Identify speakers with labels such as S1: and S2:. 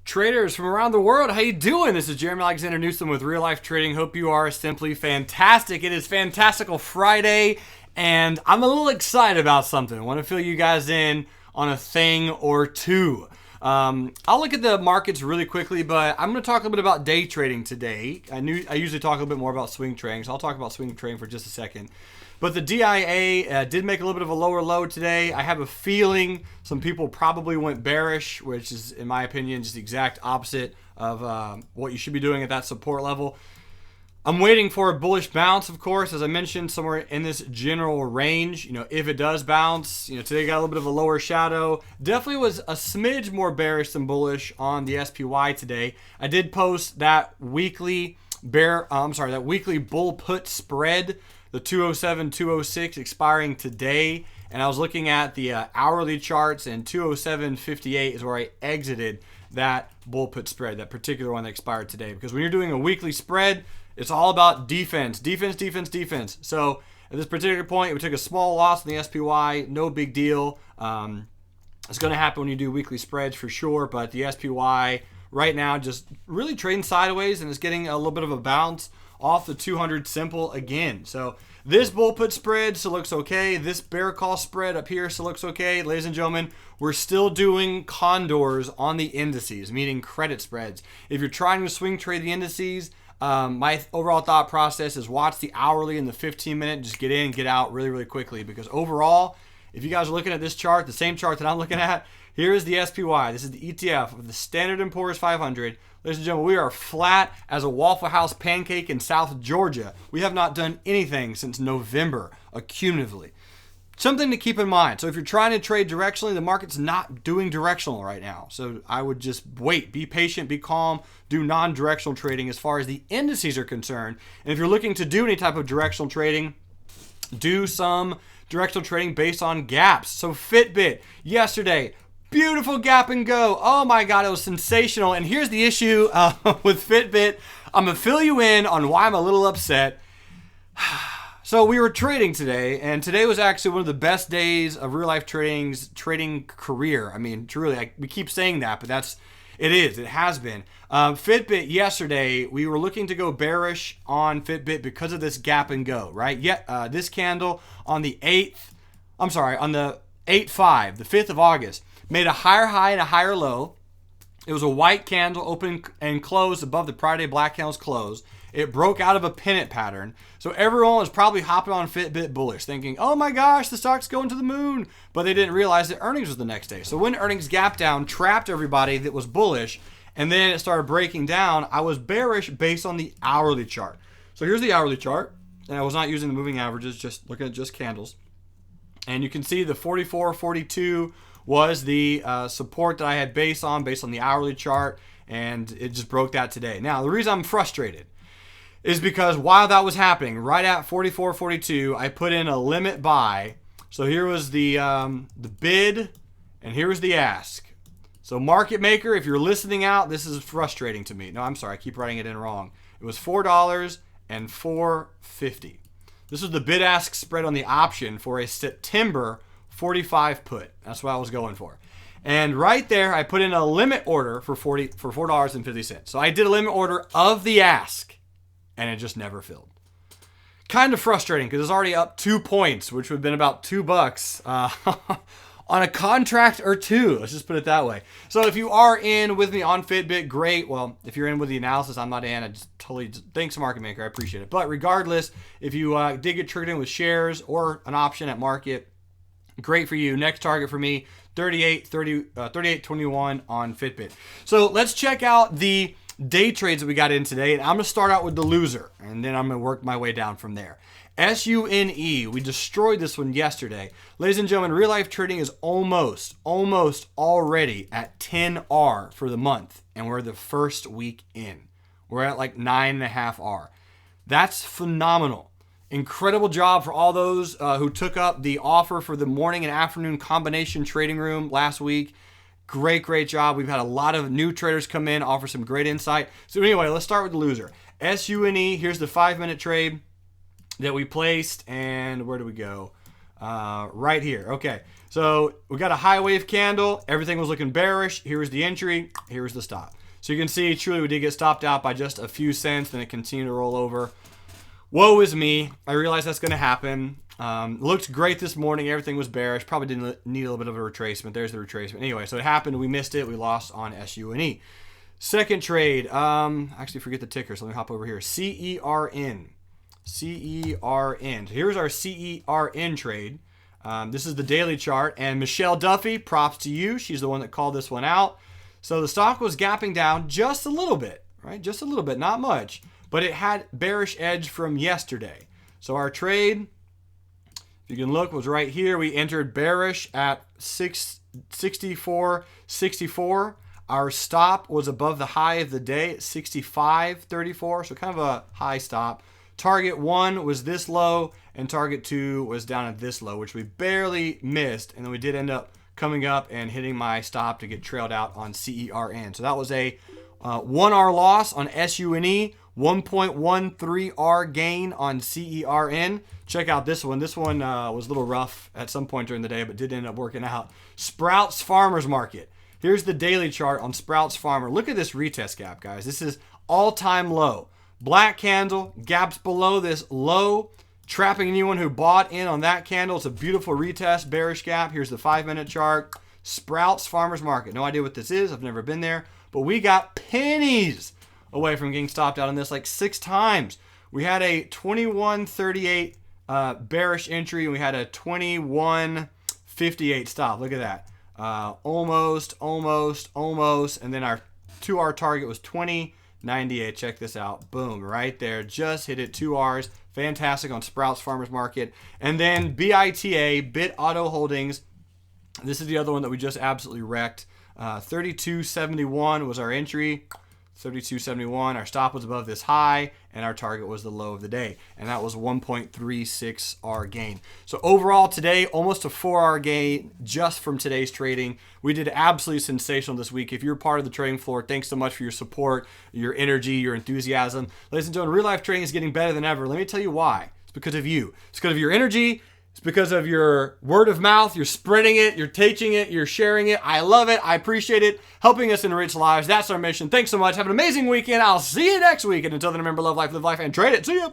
S1: Traders from around the world, how you doing? This is Jerremy Alexander Newsome with Real Life Trading. Hope you are simply fantastic. It is Fantastical Friday, and I'm a little excited about something. I want to fill you guys in on a thing or two. I'll look at the markets really quickly, but I'm going to talk a little bit about day trading today. I usually talk a little bit more about swing trading, so I'll talk about swing trading for just a second. But the DIA did make a little bit of a lower low today. I have a feeling some people probably went bearish, which is, in my opinion, just the exact opposite of what you should be doing at that support level. I'm waiting for a bullish bounce, of course, as I mentioned, somewhere in this general range. If it does bounce, today got a little bit of a lower shadow. Definitely was a smidge more bearish than bullish on the SPY today. I did post that weekly bull put spread, the 207, 206 expiring today. And I was looking at the hourly charts, and 207.58 is where I exited that bull put spread, that particular one that expired today. Because when you're doing a weekly spread, it's all about defense. So at this particular point, we took a small loss in the SPY. No big deal. It's going to happen when you do weekly spreads for sure. But the SPY right now just really trading sideways, and it's getting a little bit of a bounce off the 200 simple again. So this bull put spread still looks okay. This bear call spread up here still looks okay. Ladies and gentlemen, we're still doing condors on the indices, meaning credit spreads. If you're trying to swing trade the indices, my overall thought process is watch the hourly and the 15-minute. Just get in and get out really, really quickly. Because overall, if you guys are looking at this chart, the same chart that I'm looking at, here is the SPY. This is the ETF of the Standard & Poor's 500. Ladies and gentlemen, we are flat as a Waffle House pancake in South Georgia. We have not done anything since November, accumulatively. Something to keep in mind. So if you're trying to trade directionally, the market's not doing directional right now. So I would just wait, be patient, be calm, do non-directional trading as far as the indices are concerned. And if you're looking to do any type of directional trading, do some directional trading based on gaps. So Fitbit, yesterday, beautiful gap and go. Oh my God, it was sensational. And here's the issue with Fitbit. I'm going to fill you in on why I'm a little upset. So we were trading today, and today was actually one of the best days of real life trading career. I mean, truly, we keep saying that, but it has been. Fitbit yesterday, we were looking to go bearish on Fitbit because of this gap and go, right? This candle on the 8/5, the 5th of August, made a higher high and a higher low. It was a white candle, open and closed above the Friday black candle's close. It broke out of a pennant pattern. So everyone was probably hopping on Fitbit bullish, thinking, oh my gosh, the stock's going to the moon. But they didn't realize that earnings was the next day. So when earnings gapped down, trapped everybody that was bullish, and then it started breaking down, I was bearish based on the hourly chart. So here's the hourly chart. And I was not using the moving averages, just looking at just candles. And you can see the 44.42 was the support that I had based on the hourly chart, and it just broke that today. Now, the reason I'm frustrated is because while that was happening, right at 44.42, I put in a limit buy. So here was the bid, and here was the ask. So market maker, if you're listening out, this is frustrating to me. No, I'm sorry, I keep writing it in wrong. It was $4 and $4.50. This was the bid-ask spread on the option for a September 45 put. That's what I was going for. And right there, I put in a limit order for $4.50. So I did a limit order of the ask, and it just never filled. Kind of frustrating because it's already up 2 points, which would have been about $2 on a contract or two. Let's just put it that way. So if you are in with me on Fitbit, great. Well, if you're in with the analysis, I'm not in. I just totally thanks market maker. I appreciate it. But regardless, if you did get triggered in with shares or an option at market, great for you. Next target for me, 38.21 on Fitbit. So let's check out the day trades that we got in today. And I'm going to start out with the loser, and then I'm going to work my way down from there. SUNE, we destroyed this one yesterday. Ladies and gentlemen, real life trading is almost already at 10R for the month. And we're the first week in. We're at like 9.5R. That's phenomenal. Incredible job for all those who took up the offer for the morning and afternoon combination trading room last week. Great job. We've had a lot of new traders come in, offer some great insight. So anyway, let's start with the loser. SUNE, here's the 5-minute trade that we placed. And where do we go? Right here. Okay. So we got a high wave candle. Everything was looking bearish. Here was the entry. Here was the stop. So you can see, truly, we did get stopped out by just a few cents. Then it continued to roll over. Woe is me. I realized that's going to happen. Looked great this morning. Everything was bearish. Probably didn't need a little bit of a retracement. There's the retracement. Anyway, so it happened. We missed it. We lost on SUNE. Second trade. Actually, forget the ticker. So let me hop over here. CERN. CERN. So here's our CERN trade. This is the daily chart. And Michelle Duffy, props to you. She's the one that called this one out. So the stock was gapping down just a little bit, right? Just a little bit, not much. But it had bearish edge from yesterday. So our trade, if you can look, was right here. We entered bearish at 64.64. Our stop was above the high of the day at 65.34. So kind of a high stop. Target 1 was this low, and target 2 was down at this low, which we barely missed. And then we did end up coming up and hitting my stop to get trailed out on CERN. So that was a 1R loss on SUNE, 1.13R gain on CERN. Check out this one. This one was a little rough at some point during the day, but did end up working out. Sprouts Farmers Market. Here's the daily chart on Sprouts Farmer. Look at this retest gap, guys. This is all-time low. Black candle, gaps below this low, trapping anyone who bought in on that candle. It's a beautiful retest, bearish gap. Here's the 5-minute chart. Sprouts Farmers Market. No idea what this is. I've never been there. But we got pennies away from getting stopped out on this like 6 times. We had a 21.38 bearish entry, and we had a 21.58 stop. Look at that. Almost. And then our 2R target was 20.98. Check this out. Boom, right there. Just hit it 2Rs. Fantastic on Sprouts Farmers Market. And then BITA, Bit Auto Holdings. This is the other one that we just absolutely wrecked. 32.71 was our entry. 32.71. Our stop was above this high, and our target was the low of the day, and that was 1.36R gain. So overall today, almost a 4R gain just from today's trading. We did absolutely sensational this week. If you're part of the trading floor, thanks so much for your support, your energy, your enthusiasm. Ladies and gentlemen, real life trading is getting better than ever. Let me tell you why. It's because of you. It's because of your energy. It's because of your word of mouth. You're spreading it. You're teaching it. You're sharing it. I love it. I appreciate it. Helping us enrich lives. That's our mission. Thanks so much. Have an amazing weekend. I'll see you next week. And until then, remember, love life, live life, and trade it. See ya.